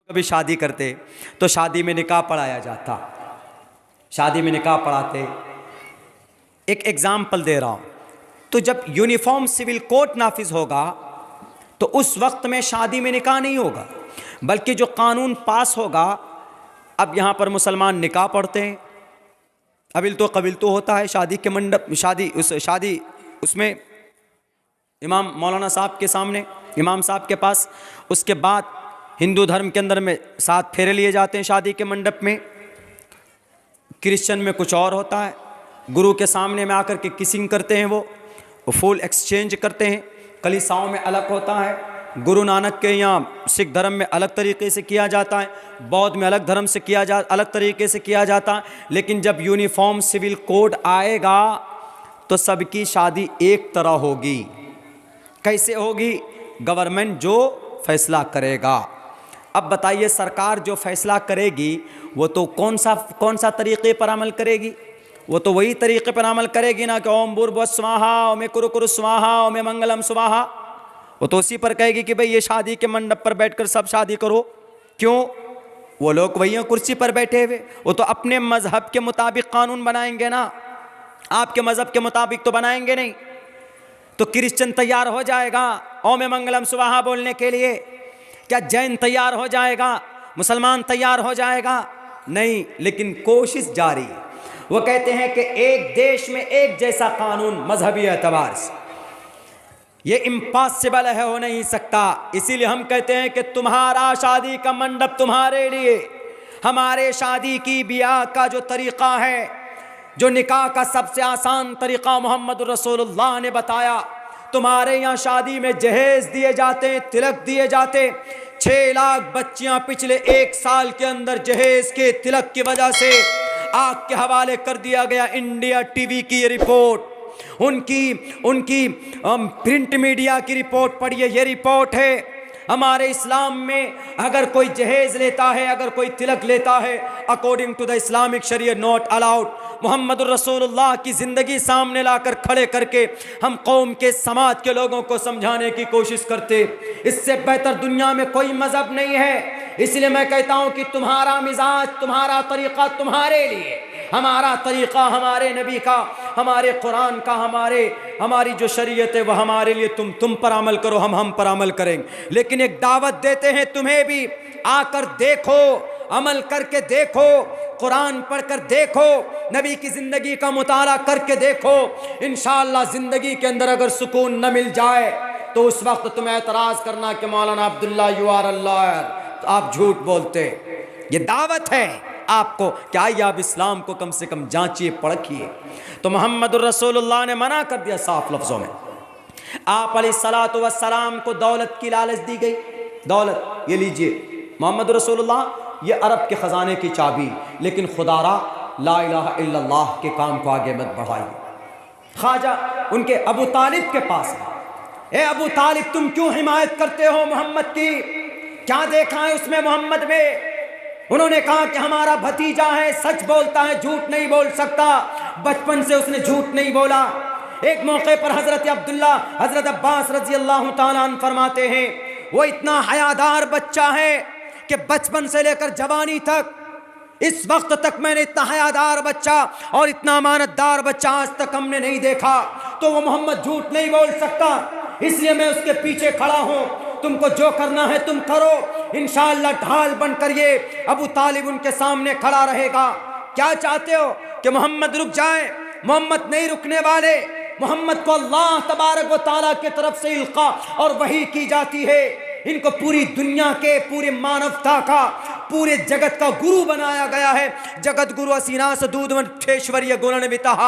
कभी शादी करते तो शादी में निकाह पढ़ाया जाता, शादी में निकाह पढ़ाते। एक एग्जाम्पल दे रहा हूँ, तो जब यूनिफॉर्म सिविल कोड नाफिज होगा तो उस वक्त में शादी में निकाह नहीं होगा, बल्कि जो कानून पास होगा, अब यहाँ पर मुसलमान निकाह पढ़ते हैं, अबिल तो होता है शादी के मंडप, शादी उसमें इमाम मौलाना साहब के सामने, इमाम साहब के पास। उसके बाद हिंदू धर्म के अंदर में 7 फेरे लिए जाते हैं शादी के मंडप में। क्रिश्चियन में कुछ और होता है, गुरु के सामने में आकर के किसिंग करते हैं, वो फूल एक्सचेंज करते हैं। कलीसाओं में अलग होता है, गुरु नानक के यहाँ सिख धर्म में अलग तरीके से किया जाता है, बौद्ध में अलग धर्म से अलग तरीके से किया जाता है। लेकिन जब यूनिफॉर्म सिविल कोड आएगा तो सबकी शादी एक तरह होगी। कैसे होगी? गवर्नमेंट जो फैसला करेगा। अब बताइए, सरकार जो फैसला करेगी वो तो कौन सा तरीके पर अमल करेगी? वो तो वही तरीके पर अमल करेगी ना कि ओम भूर्भुवः स्वाहा, ओम कुरु स्वाहा, ओम मंगलम स्वाहा। वो तो उसी पर कहेगी कि भाई ये शादी के मंडप पर बैठकर सब शादी करो। क्यों? वो लोग वही कुर्सी पर बैठे हुए, वो तो अपने मजहब के मुताबिक कानून बनाएंगे ना, आपके मजहब के मुताबिक तो बनाएंगे नहीं। तो क्रिश्चियन तैयार हो जाएगा ओम मंगलम स्वाहा बोलने के लिए? क्या जैन तैयार हो जाएगा? मुसलमान तैयार हो जाएगा? नहीं, लेकिन कोशिश जारी है। वो कहते हैं कि एक देश में एक जैसा कानून मजहबी एतबार से ये इम्पॉसिबल है, हो नहीं सकता। इसीलिए हम कहते हैं कि तुम्हारा शादी का मंडप तुम्हारे लिए, हमारे शादी की ब्याह का जो तरीका है, जो निकाह का सबसे आसान तरीका मोहम्मद रसूलुल्लाह ने बताया। तुम्हारे यहाँ शादी में जहेज दिए जाते हैं, तिलक दिए जाते। 6 लाख बच्चियां पिछले 1 साल के अंदर जहेज के तिलक की वजह से आग के हवाले कर दिया गया। इंडिया टीवी की ये रिपोर्ट, उनकी प्रिंट मीडिया की रिपोर्ट पढ़िए। ये रिपोर्ट है हमारे इस्लाम में अगर कोई जहेज लेता है, अगर कोई तिलक लेता है, अकॉर्डिंग टू द इस्लामिक शरीयत नॉट अलाउड। मोहम्मद रसूलुल्लाह की ज़िंदगी सामने लाकर खड़े करके हम कौम के समाज के लोगों को समझाने की कोशिश करते। इससे बेहतर दुनिया में कोई मज़हब नहीं है। इसलिए मैं कहता हूँ कि तुम्हारा मिजाज, तुम्हारा तरीक़ा तुम्हारे लिए, हमारा तरीक़ा हमारे नबी का, हमारे कुरान का, हमारी जो शरीयत है वह हमारे लिए। तुम पर अमल करो, हम पर अमल करेंगे। लेकिन एक दावत देते हैं तुम्हें भी, आकर देखो, अमल करके देखो, कुरान पढ़कर देखो, नबी की ज़िंदगी का मुताला करके देखो। इंशाअल्लाह ज़िंदगी के अंदर अगर सुकून न मिल जाए तो उस वक्त तुम्हें एतराज़ करना कि मौलाना अब्दुल्ला यू आर अल्लाह, तो आप झूठ बोलते। ये दावत है आपको, क्या ये आप इस्लाम को कम से कम जांचिए, परखिए। तो मोहम्मद रसूलुल्लाह ने मना कर दिया साफ लफ्ज़ों में। आप अलैहिस्सलातु वस्सलाम को दौलत की लालच दी गई। दौलत, ये लीजिए मोहम्मद रसूलुल्लाह, ये अरब के ख़जाने की चाबी, लेकिन खुदारा ला इलाहा इल्लल्लाह के काम को आगे मत बढ़ाइए। ख्वाजा उनके अबू तालिब के पास है, ए अबू तालिब तुम क्यों हिमायत करते हो मोहम्मद की? क्या देखा है उसमें मोहम्मद में? उन्होंने कहा कि हमारा भतीजा है, सच बोलता है, झूठ नहीं बोल सकता। बचपन से उसने झूठ नहीं बोला। एक मौके पर हजरत अब्बास रजी अल्लाह ताला अन्हु फरमाते हैं, वो इतना हयादार बच्चा है कि बचपन से लेकर जवानी तक, इस वक्त तक मैंने इतना हयादार बच्चा और इतना अमानतदार बच्चा आज तक हमने नहीं देखा। तो वो मोहम्मद झूठ नहीं बोल सकता, इसलिए मैं उसके पीछे खड़ा हूँ। तुमको जो करना है तुम करो, इंशाअल्लाह ढाल बनकर ये अबू तालिब उनके सामने खड़ा रहेगा। क्या चाहते हो कि मोहम्मद रुक जाए? मोहम्मद नहीं रुकने वाले। मोहम्मद को अल्लाह तबारक व तआला की तरफ से इल्का और वही की जाती है। इनको पूरी दुनिया के, पूरी मानवता का, पूरे जगत का गुरु बनाया गया है। जगत गुरु असीना सदूदवंशेश्वर्य गुणन्वितः,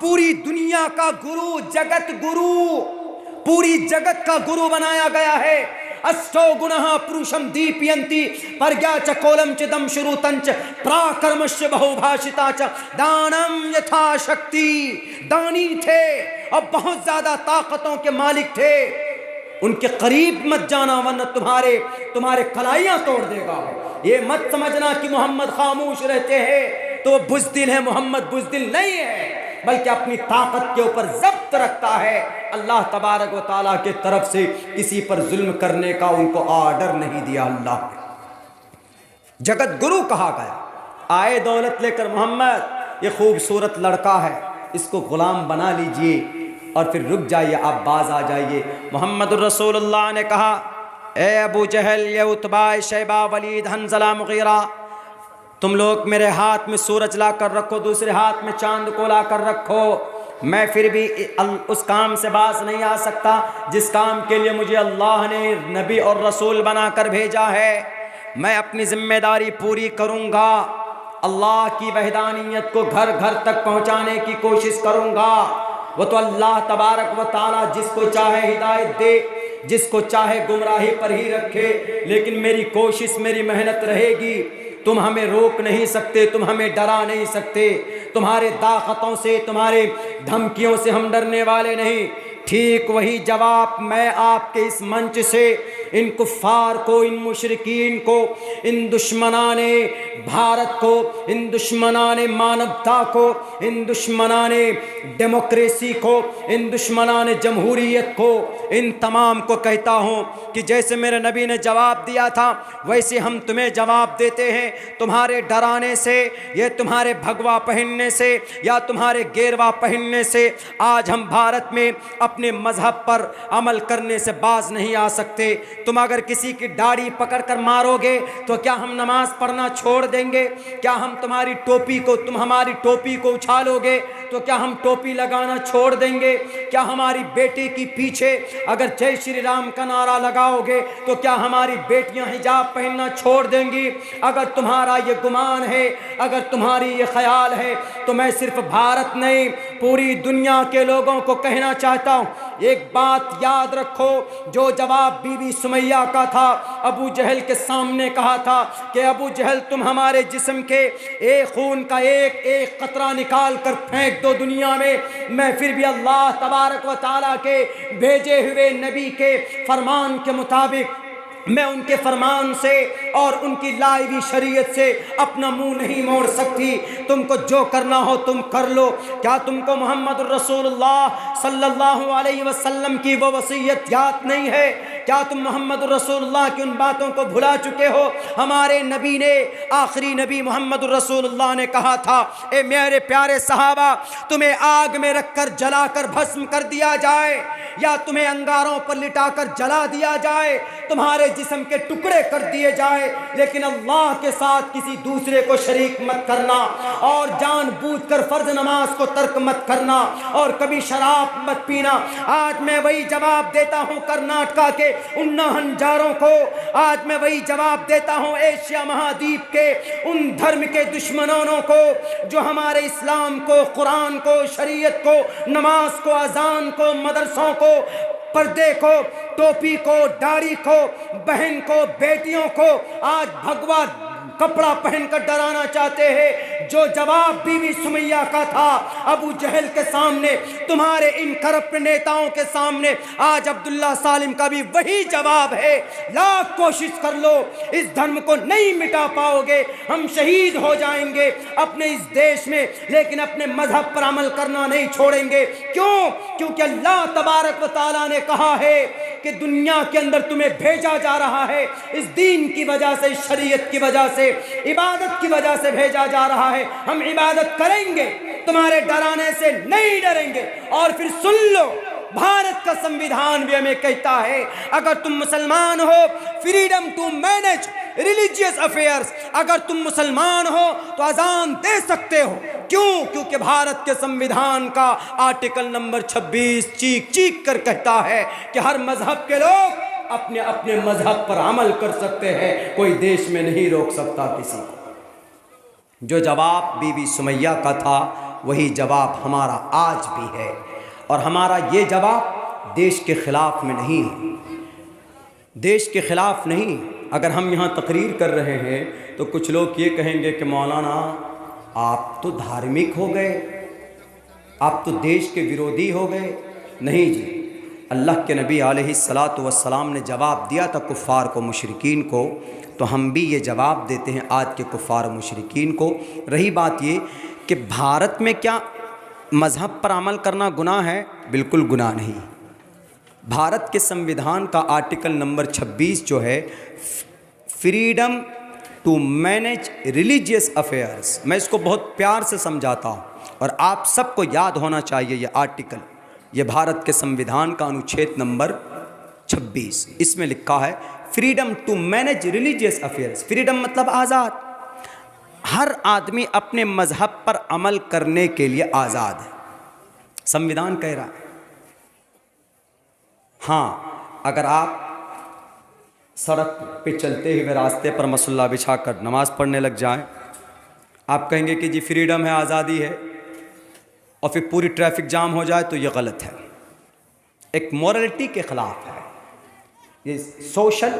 पूरी दुनिया का गुरु, जगत गुरु, पूरी जगत का गुरु बनाया गया है। अष्टो गुणः पुरुषम दीपयन्ति प्रज्ञा च कोलम च दम शुरुतंच प्राकर्मश्च बहुभाषिता च दानम यथाशक्ति। दानी थे और बहुत ज्यादा ताकतों के मालिक थे। उनके करीब मत जाना वरना तुम्हारे कलाइयां तोड़ देगा। ये मत समझना कि मोहम्मद खामोश रहते हैं तो बुज़दिल है। मोहम्मद बुज़दिल नहीं है, बल्कि अपनी ताकत के ऊपर ज़ब्त रखता है। अल्लाह तबारक व तआला के तरफ से किसी पर जुल्म करने का उनको ऑर्डर नहीं दिया अल्लाह ने। जगत गुरु कहा गया। आए दौलत लेकर मोहम्मद, ये खूबसूरत लड़का है, इसको ग़ुलाम बना लीजिए और फिर रुक जाइए, आप बाज आ जाइए। मोहम्मद रसूलुल्लाह ने कहा, ए अबू जहल, ये उतबा, शैबा, वलीद, हंज़ला, मुग़ीरा, तुम लोग मेरे हाथ में सूरज ला कर रखो, दूसरे हाथ में चांद को ला कर रखो, मैं फिर भी उस काम से बाज नहीं आ सकता जिस काम के लिए मुझे अल्लाह ने नबी और रसूल बनाकर भेजा है। मैं अपनी जिम्मेदारी पूरी करूँगा, अल्लाह की वहदानियत को घर घर तक पहुँचाने की कोशिश करूँगा। वो तो अल्लाह तबारक व ताला जिसको चाहे हिदायत दे, जिसको चाहे गुमराही पर ही रखे, लेकिन मेरी कोशिश, मेरी मेहनत रहेगी। तुम हमें रोक नहीं सकते, तुम हमें डरा नहीं सकते, तुम्हारे दाखतों से, तुम्हारे धमकियों से हम डरने वाले नहीं। ठीक वही जवाब मैं आपके इस मंच से इन कुफ़ार को, इन मुशरिकीन को, इन दुश्मनाने भारत को, इन दुश्मनाने मानवता को, इन दुश्मनाने डेमोक्रेसी को, इन दुश्मनाने जमहूरियत को, इन तमाम को कहता हूँ कि जैसे मेरे नबी ने जवाब दिया था वैसे हम तुम्हें जवाब देते हैं। तुम्हारे डराने से, ये तुम्हारे भगवा पहनने से या तुम्हारे गेरवा पहनने से आज हम भारत में अपने मजहब पर अमल करने से बाज नहीं आ सकते। तुम अगर किसी की दाढ़ी पकड़ कर मारोगे तो क्या हम नमाज पढ़ना छोड़ देंगे? क्या हम तुम्हारी टोपी को, तुम हमारी टोपी को उछालोगे तो क्या हम टोपी लगाना छोड़ देंगे? क्या हमारी बेटी की पीछे अगर जय श्री राम का नारा लगाओगे तो क्या हमारी बेटियां हिजाब पहनना छोड़ देंगी? अगर तुम्हारा ये गुमान है, अगर तुम्हारी ये ख्याल है तो मैं सिर्फ भारत नहीं पूरी दुनिया के लोगों को कहना चाहता हूँ, एक बात याद रखो। जो जवाब बीबी सुमैया का था, अबू जहल के सामने कहा था कि अबू जहल तुम हमारे जिस्म के एक खून का एक एक कतरा निकाल कर फेंक दो दुनिया में, मैं फिर भी अल्लाह तबारक व ताला के भेजे हुए नबी के फरमान के मुताबिक, मैं उनके फरमान से और उनकी लाई हुई शरीयत से अपना मुंह नहीं मोड़ सकती। तुमको जो करना हो तुम कर लो। क्या तुमको मोहम्मद रसूलुल्लाह सल्लल्लाहु अलैहि वसल्लम की वो वसीयत याद नहीं है? क्या तुम मोहम्मद रसूलुल्लाह की उन बातों को भुला चुके हो? हमारे नबी ने, आखिरी नबी मोहम्मद रसूलुल्लाह ने कहा था, ए मेरे प्यारे सहाबा, तुम्हें आग में रखकर जलाकर भस्म कर दिया जाए या तुम्हें अंगारों पर लिटाकर जला दिया जाए, तुम्हारे जिस्म के टुकड़े कर दिए जाए, लेकिन अल्लाह के साथ किसी दूसरे को शरीक मत करना और जानबूझकर फर्ज नमाज को तर्क मत करना और कभी शराब मत पीना। आज मैं वही जवाब देता हूँ कर्नाटका के उन हंजारों को, आज मैं वही जवाब देता हूँ एशिया महाद्वीप के उन धर्म के दुश्मनों को जो हमारे इस्लाम को, कुरान को, शरीयत को, नमाज को, अजान को, मदरसों को, पर्दे को, टोपी को, दाढ़ी को, बहन को, बेटियों को आज भगवा कपड़ा पहनकर डराना चाहते हैं। जो जवाब बीबी सुमैया का था अबू जहल के सामने, तुम्हारे इन करप्ट नेताओं के सामने आज अब्दुल्ला सालिम का भी वही जवाब है। लाख कोशिश कर लो, इस धर्म को नहीं मिटा पाओगे। हम शहीद हो जाएंगे अपने इस देश में, लेकिन अपने मजहब पर अमल करना नहीं छोड़ेंगे। क्यों? क्योंकि अल्लाह तबारक व तआला ने कहा है कि दुनिया के अंदर तुम्हें भेजा जा रहा है इस दीन की वजह से, इस शरीयत की वजह से, इबादत की वजह से भेजा जा रहा है। हम इबादत करेंगे, तुम्हारे डराने से नहीं डरेंगे। और फिर सुन लो, भारत का संविधान भी हमें कहता है अगर तुम मुसलमान हो, freedom to manage religious affairs, अगर तुम मुसलमान हो तो अजान दे सकते हो। क्यों? क्योंकि भारत के संविधान का आर्टिकल नंबर 26 चीख चीख कर कहता है कि हर मजहब के लोग अपने अपने मजहब पर अमल कर सकते हैं, कोई देश में नहीं रोक सकता किसी को। जो जवाब बीबी सुमैया का था वही जवाब हमारा आज भी है, और हमारा ये जवाब देश के ख़िलाफ़ में नहीं है, देश के ख़िलाफ़ नहीं। अगर हम यहाँ तकरीर कर रहे हैं तो कुछ लोग ये कहेंगे कि मौलाना आप तो धार्मिक हो गए, आप तो देश के विरोधी हो गए। नहीं जी, अल्लाह के नबी अलैहिस्सलातु वस्सलाम ने जवाब दिया था कुफ़ार को, मुशरिकीन को, तो हम भी ये जवाब देते हैं आज के कुफ़ार और मुशरिकीन को। रही बात ये कि भारत में क्या मज़हब पर अमल करना गुनाह है? बिल्कुल गुनाह नहीं। भारत के संविधान का आर्टिकल नंबर 26 जो है freedom to manage religious affairs. मैं इसको बहुत प्यार से समझाता हूँ और आप सबको याद होना चाहिए ये आर्टिकल। ये भारत के संविधान का अनुच्छेद नंबर 26, इसमें लिखा है freedom to manage religious affairs. Freedom मतलब आज़ाद, हर आदमी अपने मजहब पर अमल करने के लिए आज़ाद है, संविधान कह रहा है। हाँ, अगर आप सड़क पे चलते हुए रास्ते पर मसल्ला बिछा कर नमाज़ पढ़ने लग जाएं, आप कहेंगे कि जी फ्रीडम है, आज़ादी है, और फिर पूरी ट्रैफिक जाम हो जाए, तो ये गलत है, एक मॉरलिटी के ख़िलाफ़ है, ये सोशल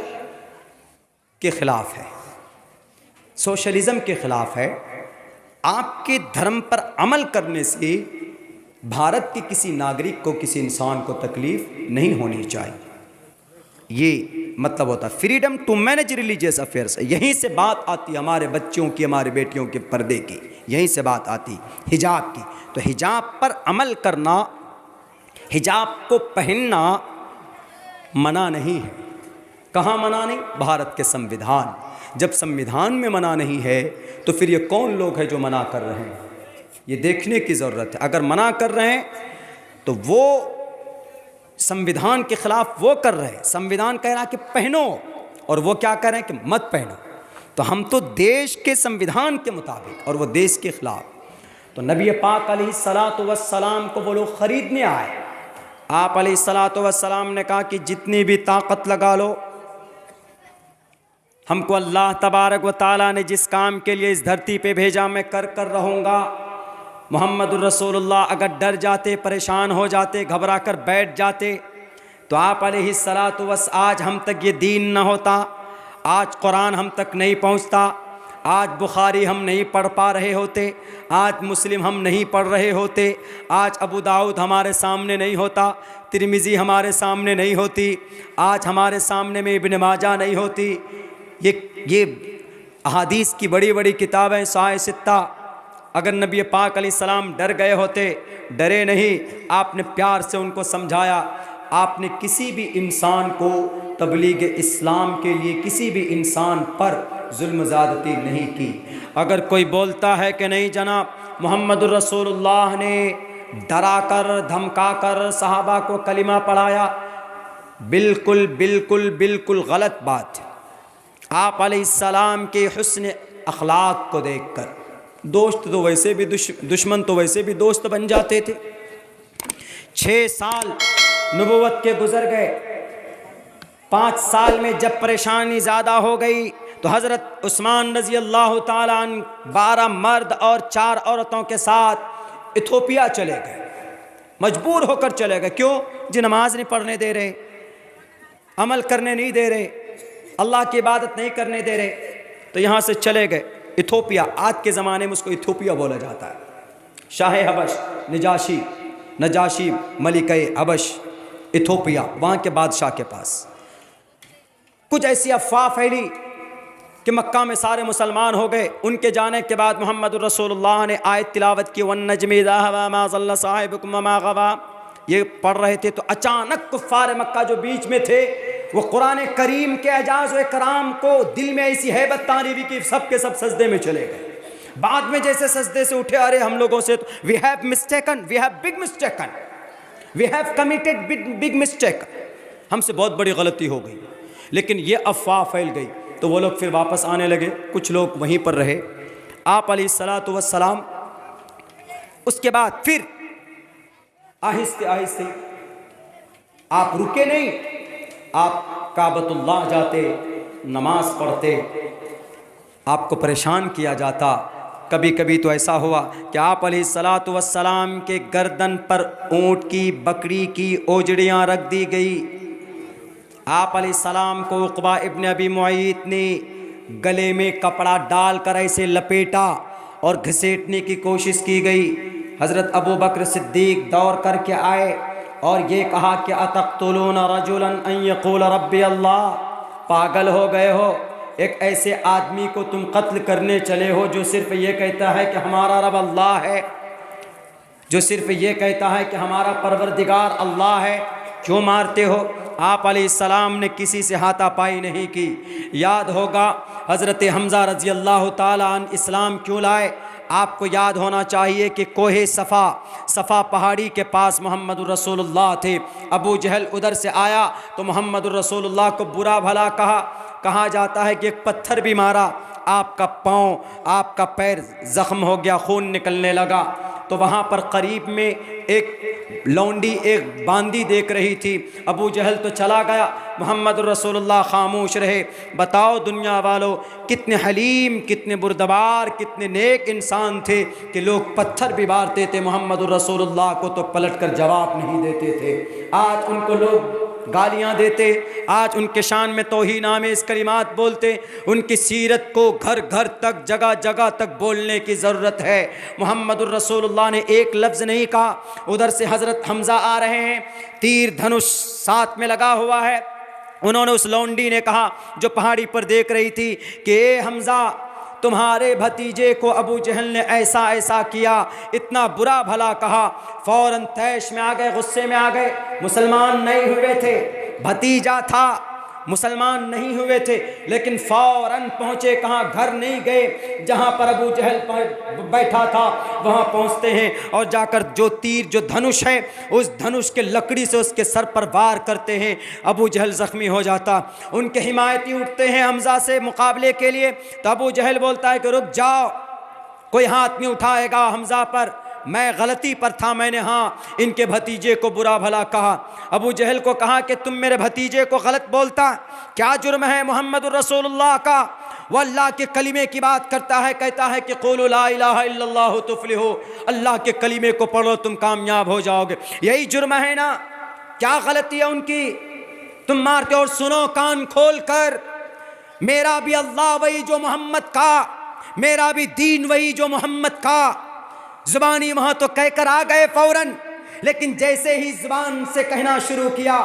के ख़िलाफ़ है, सोशलिज़म के ख़िलाफ़ है। आपके धर्म पर अमल करने से भारत के किसी नागरिक को, किसी इंसान को तकलीफ़ नहीं होनी चाहिए, ये मतलब होता है freedom to manage religious affairs. यहीं से बात आती है हमारे बच्चों की, हमारी बेटियों के पर्दे की, यहीं से बात आती हिजाब की। तो हिजाब पर अमल करना, हिजाब को पहनना मना नहीं है। कहाँ मना नहीं? भारत के संविधान। जब संविधान में मना नहीं है तो फिर ये कौन लोग हैं जो मना कर रहे हैं, ये देखने की ज़रूरत है। अगर मना कर रहे हैं तो वो संविधान के ख़िलाफ़ वो कर रहे हैं। संविधान कह रहा कि पहनो, और वो क्या कर रहे हैं कि मत पहनो। तो हम तो देश के संविधान के मुताबिक, और वो देश के ख़िलाफ़। तो नबी पाक अलैहिस्सलातु वस्सलाम को वो लोग ख़रीदने आए। आप अलैहिस्सलातु वस्सलाम ने कहा कि जितनी भी ताकत लगा लो, हमको अल्लाह तबारक व तआला ने जिस काम के लिए इस धरती पे भेजा मैं कर रहूँगा। मोहम्मदुर रसूलुल्लाह अगर डर जाते, परेशान हो जाते, घबरा कर बैठ जाते, तो आप अलैहिस्सलातु वस्सलाम, आज हम तक ये दीन न होता, आज कुरान हम तक नहीं पहुँचता, आज बुखारी हम नहीं पढ़ पा रहे होते, आज मुस्लिम हम नहीं पढ़ रहे होते, आज अबू दाऊद हमारे सामने नहीं होता, तिरमिज़ी हमारे सामने नहीं होती, आज हमारे सामने में इब्न माजा नहीं होती। ये अहादीस की बड़ी बड़ी किताबें साए सित्ता, अगर नबी पाक अलैहिस्सलाम डर गए होते, डरे नहीं, आपने प्यार से उनको समझाया। आपने किसी भी इंसान को तबलीग इस्लाम के लिए किसी भी इंसान पर जुल्म ज़्यादती नहीं की। अगर कोई बोलता है कि नहीं जनाब मोहम्मदुर रसूलुल्लाह ने डरा कर, धमका कर सहाबा को कलिमा पढ़ाया, बिल्कुल बिल्कुल बिल्कुल गलत बात है। आप अलैहिस्सलाम के हुस्न अखलाक को देखकर दोस्त तो वैसे भी दुश्मन तो वैसे भी दोस्त बन जाते थे। 6 साल नबुवत के गुजर गए। 5 साल में जब परेशानी ज़्यादा हो गई तो हज़रत उस्मान रज़ी अल्लाह ताला अन्हु 12 मर्द और 4 औरतों के साथ इथोपिया चले गए। मजबूर होकर चले गए। क्यों? जी नमाज नहीं पढ़ने दे रहे, अमल करने नहीं दे रहे, अल्लाह की इबादत नहीं करने दे रहे, तो यहाँ से चले गए इथोपिया। आज के ज़माने में उसको इथोपिया बोला जाता है। शाह हबश नजाशी मलिक हबश इथोपिया, वहाँ के बादशाह के पास कुछ ऐसी अफवाह फैली कि मक्का में सारे मुसलमान हो गए। उनके जाने के बाद मोहम्मदुर रसूलुल्लाह ने आयत तिलावत की, वन्नज्मि इज़ा हवा मा ज़ल्ला साहिबुकुम वमा गवा। ये पढ़ रहे थे तो अचानक कुफ़ार मक्का जो बीच में थे वो कुरान करीम के एजाज़ व इकराम को दिल में ऐसी हैबत तारी हुई कि सब के सब सजदे में चले गए। बाद में जैसे सजदे से उठे, अरे हम लोगों से तो we have mistaken, we have big mistaken, we have committed big mistake, हमसे बहुत बड़ी गलती हो गई। लेकिन ये अफवाह फैल गई तो वो लोग फिर वापस आने लगे। कुछ लोग वहीं पर रहे। आप अलैहिस्सलातु वस्सलाम उसके बाद फिर आहिस्ते आहिस्ते आप रुके नहीं, आप काबतुल्लाह जाते, नमाज पढ़ते, आपको परेशान किया जाता। कभी कभी तो ऐसा हुआ कि आप अलैहिस्सलातु वस्सलाम के गर्दन पर ऊँट की, बकरी की ओजड़ियाँ रख दी गई। आप अलैहिस्सलाम को उक़बा इब्न अबी मुअय्यिद ने गले में कपड़ा डालकर ऐसे लपेटा और घसीटने की कोशिश की गई। हज़रत अबू बकर सिद्दीक़ दौड़ करके आए और ये कहा कि अतक़्तुलूना रजुलन अन यक़ूल रब्बी अल्लाह, पागल हो गए हो, एक ऐसे आदमी को तुम कत्ल करने चले हो जो सिर्फ ये कहता है कि हमारा रब अल्लाह है, जो सिर्फ ये कहता है कि हमारा परवरदिगार अल्लाह है, क्यों मारते हो? आप अलैहिस्सलाम ने किसी से हाथापाई नहीं की। याद होगा हज़रत हमज़ा रज़ी अल्लाह ताला अन्हु इस्लाम क्यों लाए। आपको याद होना चाहिए कि कोहे सफ़ा पहाड़ी के पास मोहम्मदुर रसूलुल्लाह थे। अबू जहल उधर से आया तो मोहम्मदुर रसूलुल्लाह को बुरा भला कहा जाता है कि एक पत्थर भी मारा, आपका पाँव, आपका पैर ज़ख्म हो गया, खून निकलने लगा। तो वहाँ पर करीब में एक लौंडी, एक बांदी देख रही थी। अबू जहल तो चला गया, मोहम्मद रसूलुल्लाह खामोश रहे। बताओ दुनिया वालों, कितने हलीम, कितने बुरदबार, कितने नेक इंसान थे कि लोग पत्थर भी मारते थे, मोहम्मद रसूलुल्लाह को तो पलट कर जवाब नहीं देते थे। आज उनको लोग गालियाँ देते, आज उनके शान में तौहीन आमेज़ कलिमात बोलते। उनकी सीरत को घर घर तक, जगह जगह तक बोलने की ज़रूरत है। मोहम्मदुर रसूलुल्लाह ने एक लफ्ज़ नहीं कहा। उधर से हज़रत हमज़ा आ रहे हैं, तीर धनुष साथ में लगा हुआ है। उन्होंने उस लौंडी ने कहा जो पहाड़ी पर देख रही थी कि ए हमज़ा, तुम्हारे भतीजे को अबू जहल ने ऐसा ऐसा किया, इतना बुरा भला कहा। फ़ौरन तैश में आ गए, गुस्से में आ गए। मुसलमान नहीं हुए थे, भतीजा था, मुसलमान नहीं हुए थे, लेकिन फ़ौरन पहुँचे। कहाँ? घर नहीं गए, जहाँ पर अबू जहल बैठा था वहाँ पहुँचते हैं और जाकर जो तीर, जो धनुष है, उस धनुष के लकड़ी से उसके सर पर वार करते हैं। अबू जहल ज़ख्मी हो जाता। उनके हिमायती उठते हैं हमज़ा से मुकाबले के लिए, तो अबू जहल बोलता है कि रुक जाओ, कोई हाथ नहीं उठाएगा हमज़ा पर, मैं गलती पर था, मैंने हाँ इनके भतीजे को बुरा भला कहा। अबू जहल को कहा कि तुम मेरे भतीजे को गलत बोलता, क्या जुर्म है मोहम्मदुर रसूलुल्लाह का? वो अल्लाह के कलीमे की बात करता है, कहता है कि क़ुलू ला इलाहा इल्लल्लाहु तुफ़्लिहू, अल्लाह के कलीमे को पढ़ो तुम कामयाब हो जाओगे। यही जुर्म है ना? क्या गलती है उनकी? तुम मारते। और सुनो कान खोल कर, मेरा भी अल्लाह वही जो मोहम्मद का, मेरा भी दीन वही जो मोहम्मद का। ज़ुबानी वहाँ तो कहकर आ गए फ़ौरन, लेकिन जैसे ही ज़ुबान से कहना शुरू किया,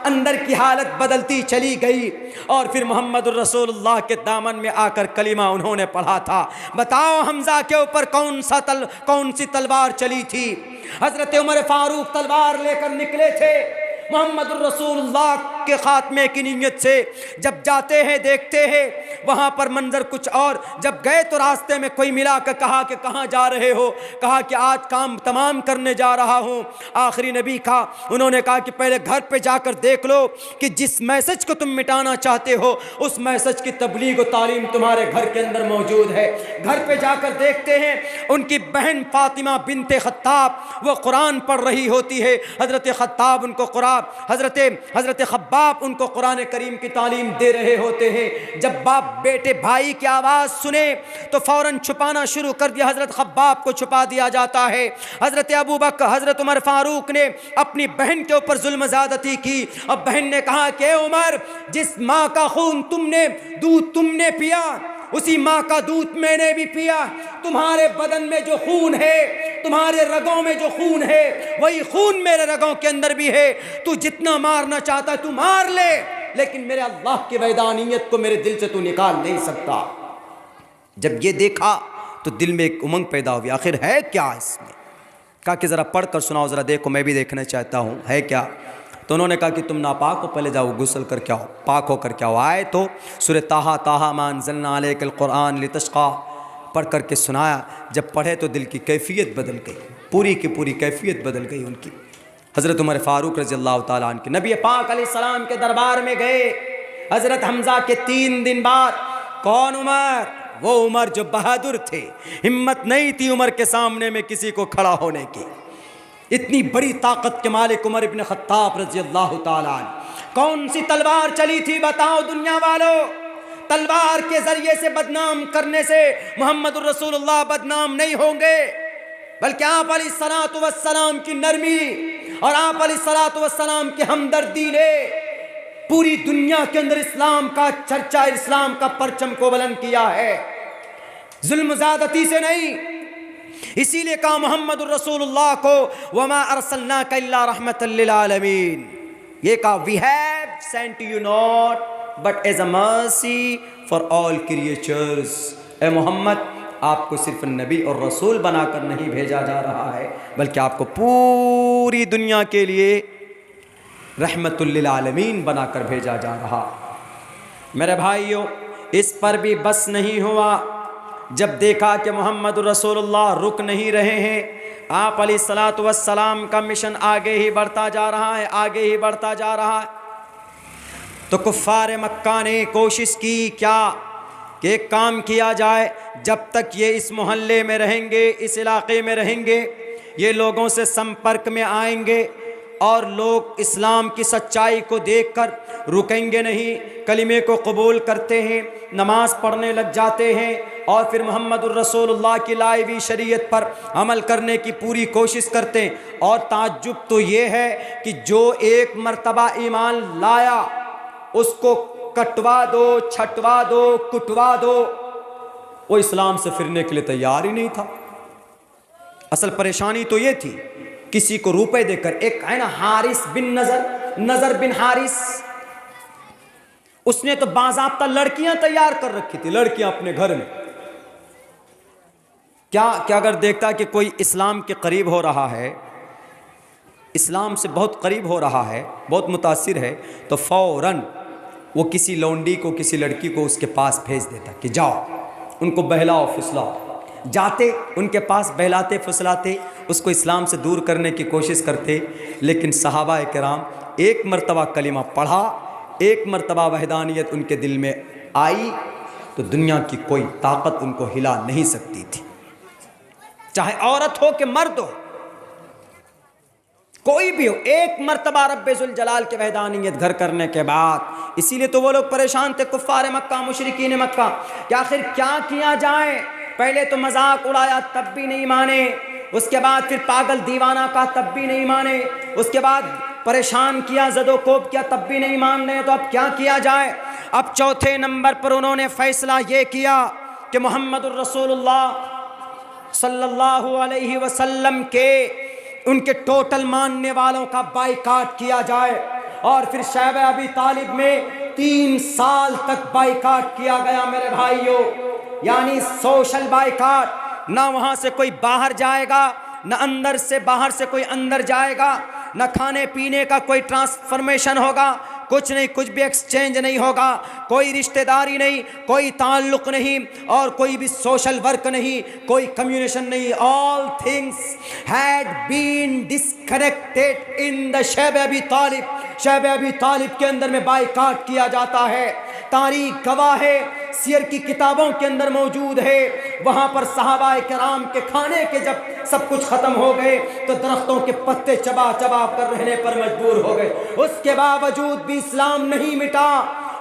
अंदर की हालत बदलती चली गई। और फिर मोहम्मदुर रसूलुल्लाह के दामन में आकर कलिमा उन्होंने पढ़ा था। बताओ हमज़ा के ऊपर कौन सी तलवार चली थी? हज़रत उमर फारूक तलवार लेकर निकले थे मोहम्मदुर रसूलुल्लाह के ख़ात्मे की नीयत से। जब जाते हैं देखते हैं वहाँ पर मंजर कुछ और। जब गए तो रास्ते में कोई मिला कर कहा कि कहाँ जा रहे हो? कहा कि आज काम तमाम करने जा रहा हूँ, आखिरी नबी का। उन्होंने कहा कि पहले घर पे जाकर देख लो कि जिस मैसेज को तुम मिटाना चाहते हो उस मैसेज की तबलीग व तालीम तुम्हारे घर के अंदर मौजूद है। घर पे जाकर देखते हैं उनकी बहन फातिमा बिनते खत्ताब वो कुरान पढ़ रही होती है। हज़रत खत्ताब उनको कुरान, हज़रत खब्बाब उनको कुरान करीम की तालीम दे रहे होते हैं। जब बाप बेटे भाई की आवाज़ सुने तो फ़ौरन छुपाना शुरू कर दिया। हज़रत खब्बाब को छुपा दिया जाता है। हज़रत अबू बकर, हज़रत उमर फ़ारूक ने अपनी बहन के ऊपर जुल्म ज़्यादती की। अब बहन ने कहा कि उमर, जिस माँ का खून तुमने, दूध तुमने पिया, उसी माँ का दूध मैंने भी पिया। तुम्हारे बदन में जो खून है, तुम्हारे रगों में जो खून है, वही खून मेरे रगों के अंदर भी है। तू जितना मारना चाहता है तू मार ले, लेकिन मेरे अल्लाह की वैदानियत को मेरे दिल से तू निकाल नहीं सकता। जब ये देखा तो दिल में एक उमंग पैदा हुई, आखिर है क्या इसमें? कहा कि ज़रा पढ़ कर सुनाओ, ज़रा देखो, मैं भी देखना चाहता हूँ है क्या। तो उन्होंने कहा कि तुम नापाक हो, पहले जाओ गुस्ल करके आओ, पाक होकर के आओ। आए तो सूरह ताहा ताहा मा अंज़लना अलैकल कुरआन लितश्क़ा पढ़ करके सुनाया। जब पढ़े तो दिल की कैफियत बदल गई, पूरी की पूरी कैफियत बदल गई उनकी। हज़रत उमर फ़ारूक रज़ी अल्लाह ताला अन्हु के नबी पाक अलैहिस्सलाम के दरबार में गए। हज़रत हमज़ा के 3 दिन बाद। कौन उमर? वो उमर जो बहादुर थे, हिम्मत नहीं थी उमर के सामने में किसी को खड़ा होने की। इतनी बड़ी ताकत के मालिक उमर इब्न खत्ताब रज़ी अल्लाह ताला अन्हु। कौन सी तलवार चली थी बताओ दुनिया वालों? तलवार के ज़रिए से बदनाम करने से मोहम्मदुर रसूलुल्लाह बदनाम नहीं होंगे, बल्कि आप अलैहिस्सलातु वस्सलाम की नरमी और आप अलैहिस्सलातु वस्सलाम की हमदर्दी ने पूरी दुनिया के अंदर इस्लाम का चर्चा, इस्लाम का परचम को बुलंद किया है, जुल्म ज़्यादती से नहीं। इसीलिए कहा मोहम्मदुर रसूलुल्लाह को वमा अरसलनाका इल्ला रहमतल लिल आलमीन। ये कहा we have sent you not but as a mercy for all creatures. ए मोहम्मद, आपको सिर्फ नबी और रसूल बनाकर नहीं भेजा जा रहा है, बल्कि आपको पूरी दुनिया के लिए रहमतुल लिल आलमीन बनाकर भेजा जा रहा। मेरे भाइयों, इस पर भी बस नहीं हुआ। जब देखा कि मोहम्मद रसूलुल्लाह रुक नहीं रहे हैं, आप अलैहिस्सलातु वस्सलाम का मिशन आगे ही बढ़ता जा रहा है, आगे ही बढ़ता जा रहा है, तो कुफ़ार मक्का ने कोशिश की क्या कि एक काम किया जाए, जब तक ये इस मोहल्ले में रहेंगे, इस इलाके में रहेंगे, ये लोगों से संपर्क में आएंगे और लोग इस्लाम की सच्चाई को देखकर रुकेंगे नहीं, कलिमे को कबूल करते हैं, नमाज पढ़ने लग जाते हैं और फिर मोहम्मदुर रसूलुल्लाह की लाई हुई शरीयत पर अमल करने की पूरी कोशिश करते हैं। और ताज्जुब तो ये है कि जो एक मर्तबा ईमान लाया उसको कटवा दो, छटवा दो, कुटवा दो, वो इस्लाम से फिरने के लिए तैयार ही नहीं था। असल परेशानी तो ये थी, किसी को रुपए देकर, एक है ना हारिस बिन नजर बिन हारिस, उसने तो बाज़ाब्ता लड़कियां तैयार कर रखी थी, लड़कियां अपने घर में। क्या अगर देखता कि कोई इस्लाम के करीब हो रहा है, इस्लाम से बहुत करीब हो रहा है, बहुत मुतासिर है, तो फौरन वो किसी लौंडी को, किसी लड़की को उसके पास भेज देता कि जाओ उनको बहलाओ फुसलाओ। जाते उनके पास, बहलाते फुसलाते, उसको इस्लाम से दूर करने की कोशिश करते। लेकिन सहाबा किराम एक मर्तबा कलिमा पढ़ा, एक मर्तबा वहदानियत उनके दिल में आई, तो दुनिया की कोई ताकत उनको हिला नहीं सकती थी, चाहे औरत हो कि मर्द हो, कोई भी हो। एक मर्तबा रब्बे जुल जलाल के वहदानियत घर करने के बाद, इसीलिए तो वो लोग परेशान थे, कुफ़ार मक्का, मुशरिकीन मक्का, कि आखिर क्या किया जाए। पहले तो मजाक उड़ाया, तब भी नहीं माने, उसके बाद फिर पागल दीवाना का, तब भी नहीं माने, उसके बाद परेशान किया, ज़दोकोब किया, तब भी नहीं मान रहे, तो अब क्या किया जाए। अब चौथे नंबर पर उन्होंने फैसला ये किया कि मोहम्मदुर रसूलुल्लाह सल्लल्लाहु अलैहि वसल्लम के, उनके टोटल मानने वालों का बाइकाट किया जाए। और फिर शैब अबी तालिब में 3 साल तक बाइकाट किया गया मेरे भाइयों, यानी सोशल बाइकाट। ना वहाँ से कोई बाहर जाएगा, ना अंदर से बाहर से कोई अंदर जाएगा, ना खाने पीने का कोई ट्रांसफॉर्मेशन होगा, कुछ नहीं, कुछ भी एक्सचेंज नहीं होगा, कोई रिश्तेदारी नहीं, कोई ताल्लुक़ नहीं, और कोई भी सोशल वर्क नहीं, कोई कम्युनिकेशन नहीं। All things had been disconnected in the Shib Abi Talib. Shib Abi Talib के अंदर में बाइकाट किया जाता है। तारीख गवाह है, सियर की किताबों के अंदर मौजूद है। वहाँ पर सहाबा किराम के खाने के जब सब कुछ ख़त्म हो गए तो दरख्तों के पत्ते चबा चबा कर रहने पर मजबूर हो गए। उसके बावजूद भी इस्लाम नहीं मिटा,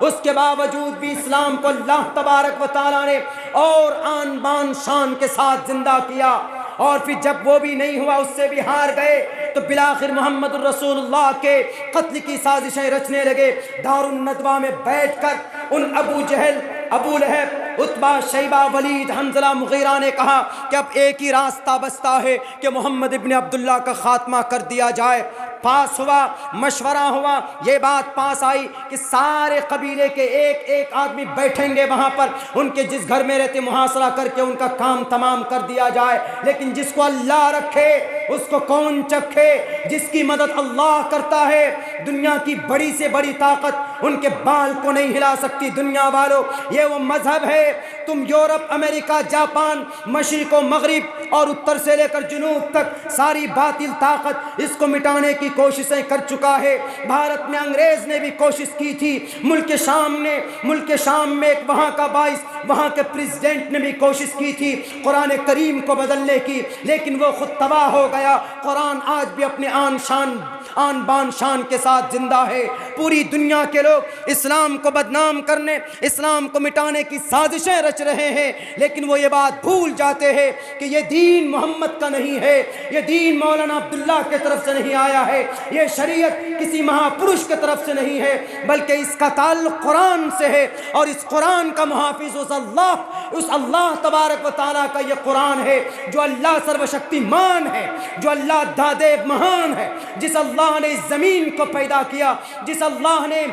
उसके बावजूद भी इस्लाम को अल्लाह तबारक व तआला ने और आन बान शान के साथ जिंदा किया। और फिर जब वो भी नहीं हुआ, उससे भी हार गए, तो बिलाखिर मोहम्मद रसूलुल्लाह के कत्ल की साजिशें रचने लगे। दारुन नदवा में बैठकर उन अबू जहल, अबू लहब, उतबा, शैबा, वलीद, हंज़ला, मुगीरा ने कहा कि अब एक ही रास्ता बचता है कि मोहम्मद इब्न अब्दुल्ला का खात्मा कर दिया जाए। पास हुआ, मशवरा हुआ, ये बात पास आई कि सारे कबीले के एक एक आदमी बैठेंगे वहाँ पर, उनके जिस घर में रहते मुहासरा करके उनका काम तमाम कर दिया जाए। लेकिन जिसको अल्लाह रखे उसको कौन चखे, जिसकी मदद अल्लाह करता है, दुनिया की बड़ी से बड़ी ताकत उनके बाल को नहीं हिला सकती। दुनिया वालों, ये वो मजहब है, तुम यूरोप, अमेरिका, जापान, मशरिक व मगरिब और उत्तर से लेकर जुनूब तक सारी बातिल ताकत इसको मिटाने की कोशिशें कर चुका है। भारत में अंग्रेज ने भी कोशिश की थी, मुल्क शाम में एक वहाँ का बाइस, वहाँ के प्रेसिडेंट ने भी कोशिश की थी कुरान करीम को बदलने की, लेकिन वो खुद तबाह हो गया। कुरान आज भी अपने आन बान शान के साथ जिंदा है। पूरी दुनिया के लोग इस्लाम को बदनाम करने, इस्लाम को मिटाने की साजिशें रच रहे हैं, लेकिन वो ये बात भूल जाते हैं कि ये दीन मोहम्मद का नहीं है, ये दीन मौलाना अब्दुल्ला के तरफ से नहीं आया है, ये शरीयत किसी महापुरुष के तरफ से नहीं है, बल्कि इसका ताल्लुक कुरान से है। और इस कुरान का मुहाफिज उस अल्लाह तबारक व तआला का ये कुरान है, जो अल्लाह सर्वशक्तिमान है, जो अल्लाह दादेव महान है, जिस अल्लाह ने इस ज़मीन को पैदा किया, जिस अल्लाह ने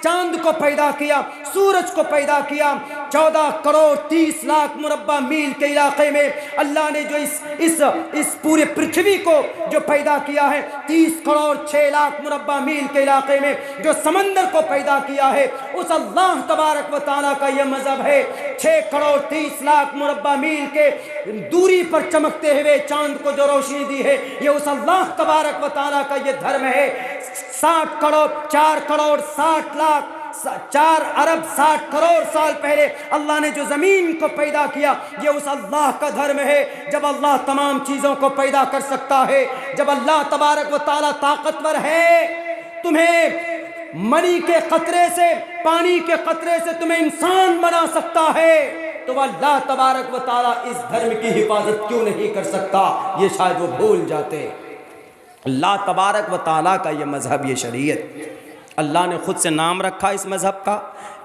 चांद को पैदा किया, सूरज को पैदा किया, 14 करोड़ 30 लाख मुरब्बा मील के इलाके में अल्लाह ने जो इस पूरे पृथ्वी को जो पैदा किया है, 30 करोड़ 6 लाख मुरब्बा मील के इलाके में जो समंदर को पैदा किया है, उस अल्लाह तबारक व तआला का यह मजहब है। 6 करोड़ 30 लाख मुरब्बा मील के दूरी पर चमकते हुए चांद को जो रोशनी दी है, ये उस अल्लाह तबारक व तआला का ये धर्म है। 60 करोड़ 4 करोड़ 60 लाख 4 अरब 60 करोड़ साल पहले अल्लाह ने जो ज़मीन को पैदा किया, ये उस अल्लाह का धर्म है। जब अल्लाह तमाम चीज़ों को पैदा कर सकता है, जब अल्लाह तबारक व तआला ताकतवर है, तुम्हें मनी के कतरे से, पानी के कतरे से तुम्हें इंसान बना सकता है, तो अल्लाह तबारक व तआला इस धर्म की हिफाजत क्यों नहीं कर सकता? ये शायद वो भूल जाते। अल्लाह तबारक व तआला का ये मज़हब, ये शरीयत, अल्लाह ने ख़ुद से नाम रखा इस मज़हब का,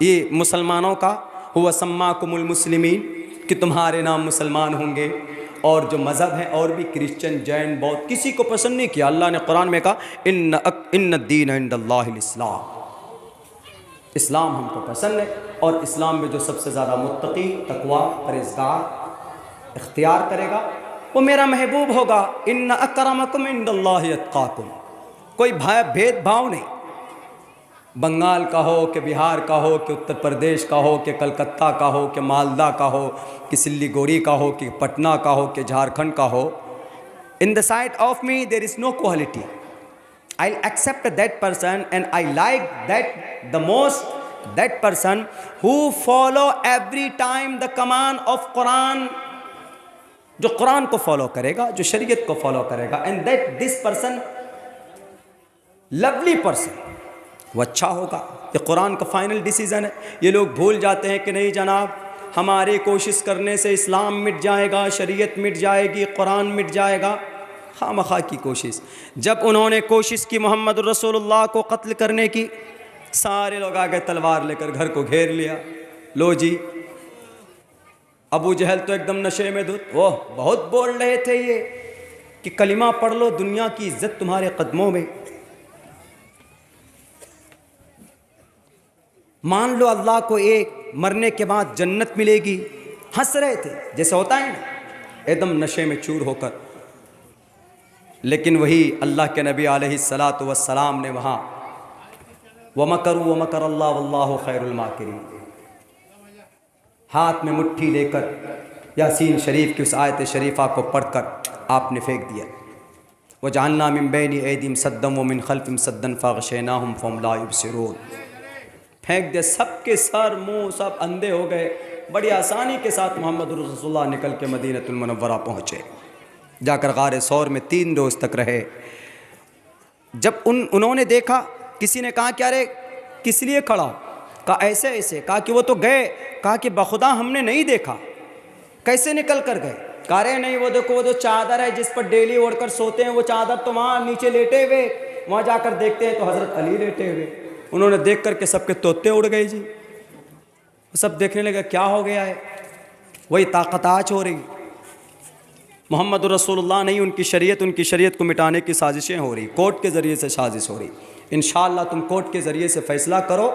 ये मुसलमानों का, हुवा सम्माकुमुल मुस्लिमीन, कि तुम्हारे नाम मुसलमान होंगे। और जो मज़हब है और भी क्रिश्चियन, जैन, बौद्ध, किसी को पसंद नहीं किया। अल्लाह ने कुरान में कहा इन्न दीन इंदल्लाहिल इस्लाम, इस्लाम हमको पसंद है। और इस्लाम में जो सबसे ज़्यादा मुत्तकी, तकवा, परहेज़गार इख्तियार करेगा वो मेरा महबूब होगा। इन्न अकरमकुम इंदल्लाहि अत्काकुम। कोई भेदभाव नहीं, बंगाल का हो कि बिहार का हो कि उत्तर प्रदेश का हो कि कलकत्ता का हो कि मालदा का हो कि सिल्लीगुड़ी का हो कि पटना का हो कि झारखंड का हो। In the sight of me there is no quality. I accept that person and I like that the most that person who follow every time the command of Quran, जो कुरान को फॉलो करेगा, जो शरीयत को follow करेगा, and that this person lovely person, वो अच्छा होगा। ये कुरान का फाइनल डिसीज़न है। ये लोग भूल जाते हैं कि नहीं जनाब, हमारी कोशिश करने से इस्लाम मिट जाएगा, शरीयत मिट जाएगी, कुरान मिट जाएगा। खामखा की कोशिश। जब उन्होंने कोशिश की मोहम्मद रसूलुल्लाह को कत्ल करने की, सारे लोग आ गए तलवार लेकर, घर को घेर लिया। लो जी, अबू जहल तो एकदम नशे में धुत, ओह बहुत बोल रहे थे ये कि कलिमा पढ़ लो, दुनिया की इज्जत तुम्हारे कदमों में, मान लो अल्लाह को एक, मरने के बाद जन्नत मिलेगी। हंस रहे थे जैसे होता है ना, एकदम नशे में चूर होकर। लेकिन वही अल्लाह के नबी अलैहिस्सलातु वस्सलाम ने वहाँ वमकरू वमकर अल्लाह वल्लाहु खैरुल माकिरीन, हाथ में मुट्ठी लेकर यासीन शरीफ की उस आयत शरीफा को पढ़कर आपने फेंक दिया। वजअलना मिन बैनि ऐदिहिम सद्दन व मिन खल्फिहिम सद्दन फगशयनाहुम फहुम ला युबसिरून। फेंक दे, सबके सर मुंह सब अंधे हो गए। बड़ी आसानी के साथ मोहम्मद रसूलुल्लाह निकल के मदीनतुल मुनव्वरा पहुँचे। जाकर गारे सौर में 3 रोज़ तक रहे। जब उन्होंने देखा, किसी ने कहा क्या रे किस लिए खड़ा? कहा ऐसे ऐसे। कहा कि वो तो गए। कहा कि बखुदा हमने नहीं देखा, कैसे निकल कर गए? कह रहे नहीं, वो देखो, वो जो चादर है जिस पर डेली ओढ़कर सोते हैं, वो चादर तो वहाँ नीचे लेटे हुए, वहाँ जाकर देखते हैं तो हज़रत अली लेटे हुए। उन्होंने देख करके सबके तोते उड़ गए जी। सब देखने लगे क्या हो गया है। वही ताकत आज हो रही, मोहम्मद रसूलुल्लाह नहीं, उनकी शरीयत को मिटाने की साजिशें हो रही, कोर्ट के ज़रिए से साजिश हो रही। इंशाअल्लाह तुम कोर्ट के ज़रिए से फ़ैसला करो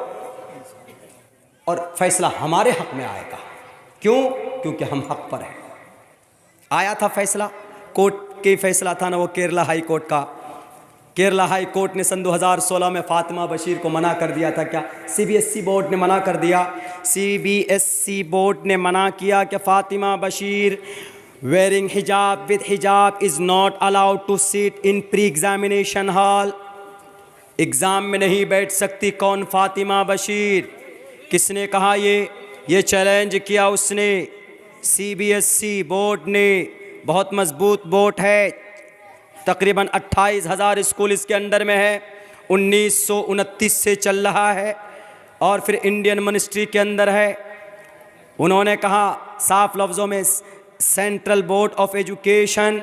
और फ़ैसला हमारे हक़ में आएगा। क्यों? क्योंकि हम हक़ पर हैं। आया था फ़ैसला, कोर्ट के फ़ैसला था ना वो केरला हाई कोर्ट का। केरला हाई कोर्ट ने सन 2016 में फ़ातिमा बशीर को मना कर दिया था। क्या CBSE बोर्ड ने मना कर दिया? CBSE बोर्ड ने मना किया कि Fatima Bashir wearing hijab with hijab is not allowed to sit in pre-examination hall। Exam में नहीं बैठ सकती। कौन? फ़ातिमा बशीर। किसने कहा ये चैलेंज किया उसने, CBSE बोर्ड ने। बहुत मजबूत बोर्ड है, तकरीबन 28,000 स्कूल इसके अंडर में है, 1929 से चल रहा है और फिर इंडियन मिनिस्ट्री के अंदर है। उन्होंने कहा साफ लफ्ज़ों में, central board of education,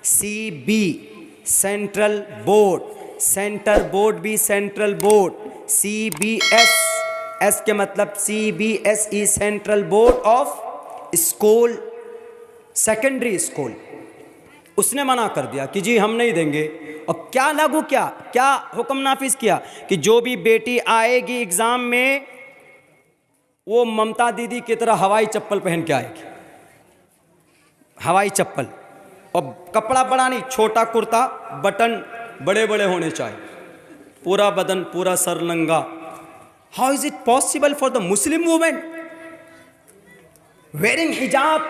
CB central board, centre board भी सेंट्रल बोर्ड, CBS के मतलब CBSE central board of school, secondary school. उसने मना कर दिया कि जी हम नहीं देंगे। और क्या लागू किया, क्या हुक्म नाफिज किया कि जो भी बेटी आएगी एग्ज़ाम में वो ममता दीदी की तरह हवाई चप्पल पहन के आएगी, हवाई चप्पल, और कपड़ा बड़ा नहीं, छोटा कुर्ता, बटन बड़े बड़े होने चाहिए, पूरा बदन, पूरा सर नंगा। How is it possible for the Muslim women wearing hijab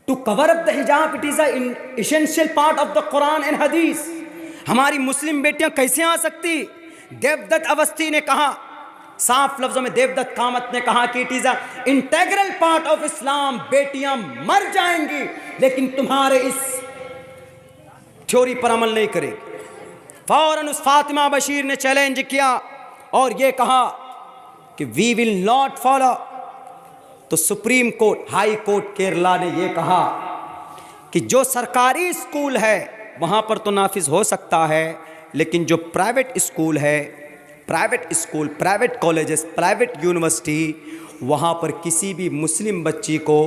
to cover up the hijab? It is an essential part of the Quran and Hadith. हमारी मुस्लिम बेटियां कैसे आ सकती? देवदत्त अवस्थी ने कहा, साफ लफ्जों में देवदत्त कामत ने कहा कि it is a integral part of Islam, बेटियां मर जाएंगी लेकिन तुम्हारे इस थ्योरी पर अमल नहीं करेगी। फौरन उस फातिमा बशीर ने चैलेंज किया और ये कहा कि वी विल नॉट फॉलो। तो supreme court, high court Kerala ने यह कहा कि जो सरकारी स्कूल है वहाँ पर तो नाफिज हो सकता है, लेकिन जो प्राइवेट स्कूल है, private school, private colleges, private university, वहाँ पर किसी भी मुस्लिम बच्ची को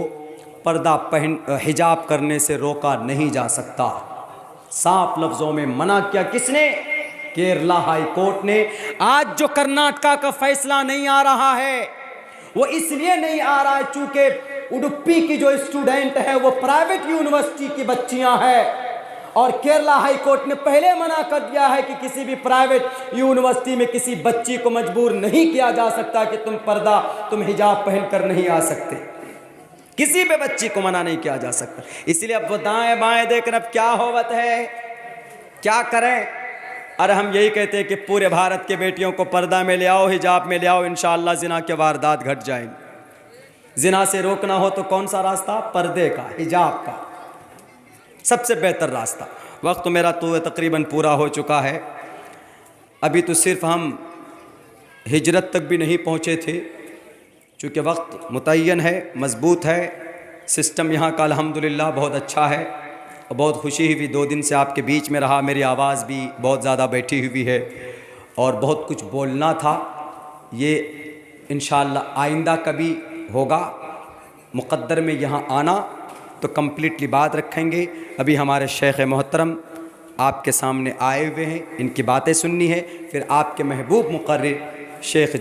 पर्दा पहन हिजाब करने से रोका नहीं जा सकता। साफ लफ्ज़ों में मना किया किसने? केरला हाई कोर्ट ने। आज जो कर्नाटका का फैसला नहीं आ रहा है वो इसलिए नहीं आ रहा है चूंकि उडुपी की जो स्टूडेंट है वो प्राइवेट यूनिवर्सिटी की बच्चियां हैं, और केरला हाई कोर्ट ने पहले मना कर दिया है कि किसी भी प्राइवेट यूनिवर्सिटी में किसी बच्ची को मजबूर नहीं किया जा सकता कि तुम हिजाब पहनकर नहीं आ सकते, किसी भी बच्ची को मना नहीं किया जा सकता। इसलिए अब वो दाएं बाएं देखकर अब क्या होवत है, क्या करें? अरे हम यही कहते हैं कि पूरे भारत के बेटियों को पर्दा में ले आओ, हिजाब में ले आओ, इंशाअल्लाह जिना के वारदात घट जाएंगे। जिना से रोकना हो तो कौन सा रास्ता? पर्दे का, हिजाब का, सबसे बेहतर रास्ता। वक्त मेरा तो तकरीबन पूरा हो चुका है, अभी तो सिर्फ हम हिजरत तक भी नहीं पहुँचे थे, चूँकि वक्त मुतय्यन है, मजबूत है, सिस्टम यहाँ का अल्हम्दुलिल्लाह बहुत अच्छा है। बहुत खुशी हुई 2 दिन से आपके बीच में रहा, मेरी आवाज़ भी बहुत ज़्यादा बैठी हुई है और बहुत कुछ बोलना था। ये इंशाअल्लाह आइंदा कभी होगा मुक़द्दर में यहाँ आना तो कम्प्लीटली बात रखेंगे। अभी हमारे शेख मोहतरम आपके सामने आए हुए हैं, इनकी बातें सुननी है, फिर आपके महबूब मुक़र्रिर शेख